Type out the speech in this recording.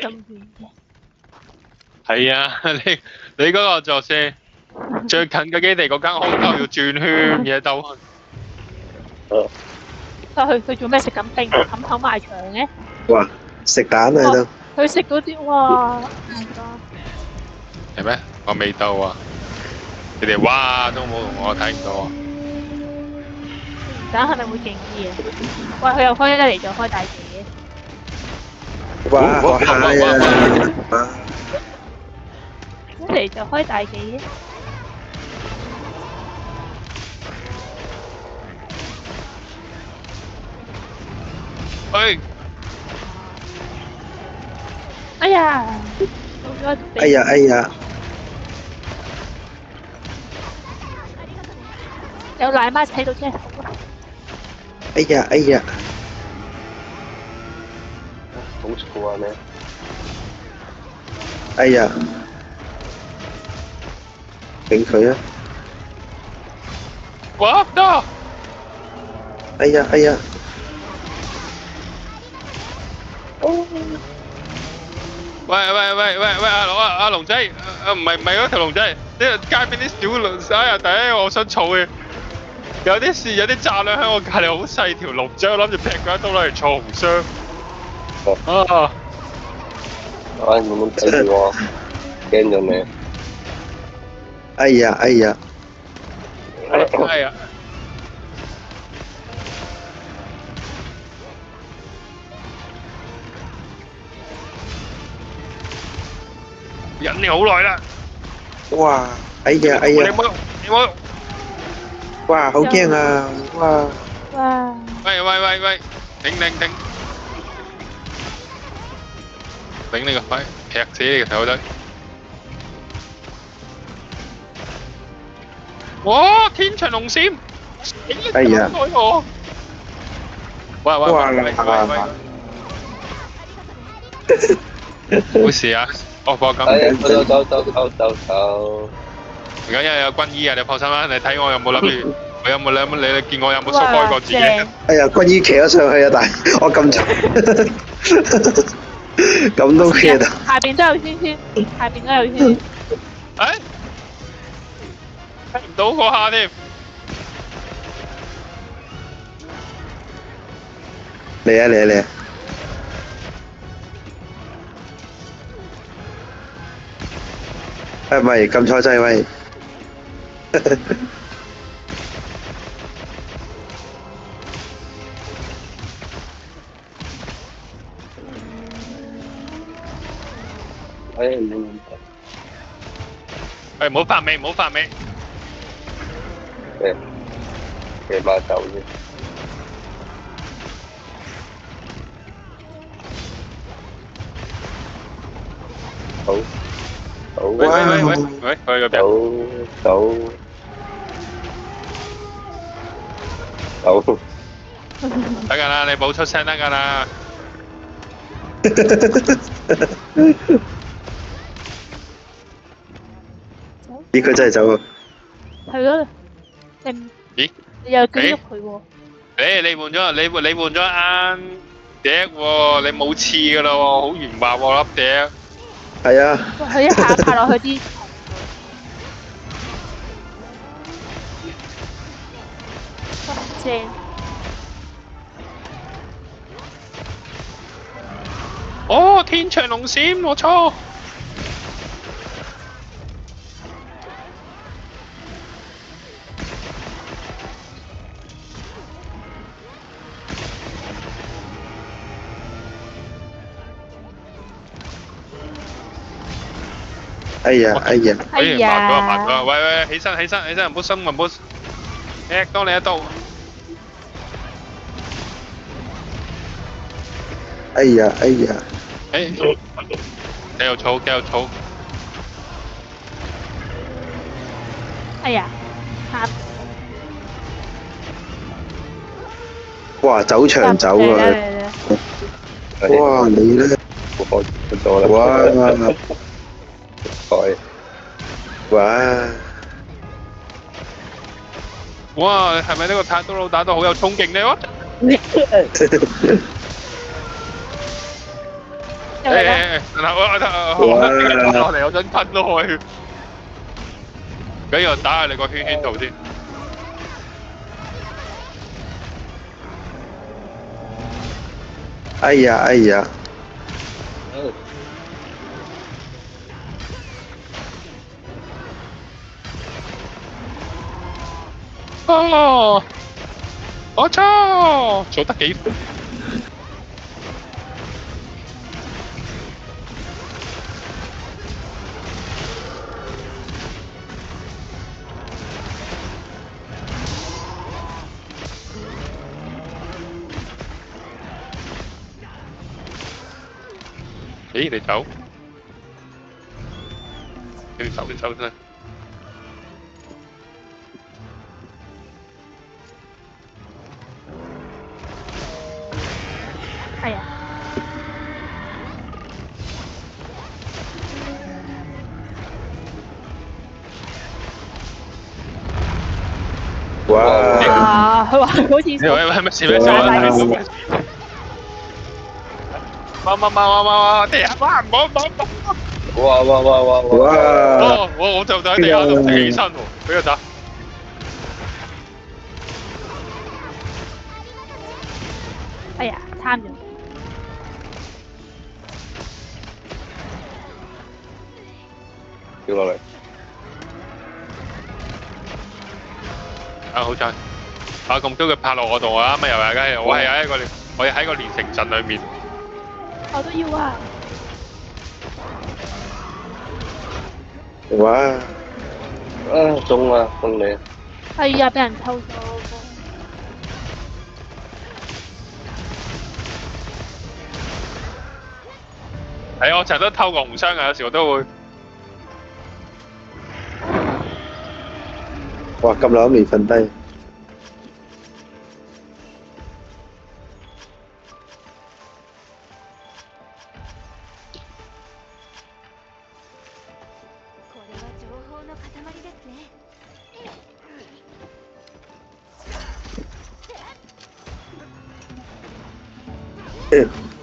咁遠嘅？係啊，你嗰個就係最近嘅基地嗰間空兜要轉圈嘢兜。佢做咩食緊冰？冚口埋牆嘅？哇！食蛋喺度，佢食嗰啲哇！My God！係咩？我未到啊！你哋哇都冇同我睇唔到啊！魚蛋係咪會勁啲啊？喂，佢又開一嚟再開大技嘅。哇！好 high 啊！一嚟就開大技嘅。喂，哎呀！到咗哎呀哎呀！有奶媽睇到真係好啊！哎呀哎呀！好嘈啊咩？哎呀！頂佢啊！哇得！哎呀哎呀！喂，阿龍仔，唔係嗰條龍仔，呢個街邊啲小龍仔啊！第一我想嘈嘅，有啲炸兩喺我隔離好細條龍仔，我諗住劈佢一刀攞嚟挫紅傷。啊！唉，唔好睇住我，驚咗你。哎呀哎呀！係啊！忍你好耐啦！哇！哎呀哎呀！你冇！哇！好驚啊！哇！哇！喂，頂！頂你個肺，劈死你個頭仔！哇！天長龍閃！哎呀！喂！冇事啊！我放緊。哎，走！而家有軍醫啊！你放心啦，你睇我有冇諗住？我有冇你見我有冇縮開過自己？哎呀！軍醫騎咗上去啊！但係我咁長，咁都騎到。下邊都有圈圈，下邊都有圈。誒，睇唔到嗰下添。嚟啊！喂，撳錯掣喂！哎，唔誒，唔好發尾。嘅馬走啫。好，喂，去嗰邊。走。得㗎啦，你冇出聲得㗎啦。咦，佢真係走啊！係咯，咦？你又叫喐佢喎？你換咗啱笛喎，你冇刺㗎啦喎，好圓滑喎粒笛。係啊！哇！佢一下拍落去啲正。哦，天長龍閃，冇錯。哎呀！麻咗，喂，起身，唔好生，唔好踢多你一刀。哎呀！誒，繼續嘈。哎呀！嚇！哇！走長走啊！哇！你咧？我咗啦。哇！哇！係咪呢個太多佬打到好有衝勁呢？就係啦。嗱我噴落嚟，我想噴落去。咁我打下你個圈圈圖先。哎呀哎呀，哦，我操，做得幾快！咦，你走？你走先。係啊。哇！啊！佢話好似喂，係咪事咩事啊？哇！地下哇！唔好！哇！哇！我就喺地下度起身喎，俾佢打。哎呀，參咗。掉落嚟。啊，好彩！啊，咁多佢拍落我度啊！啱啱又係嘅，我係喺個連城鎮裏面。我都要啊！哇！中啊，中你！係啊，俾人偷咗。係啊，我成日都偷個紅箱嘅，有時我都會。哇！咁耐都未瞓低。これは情報の塊ですね。哎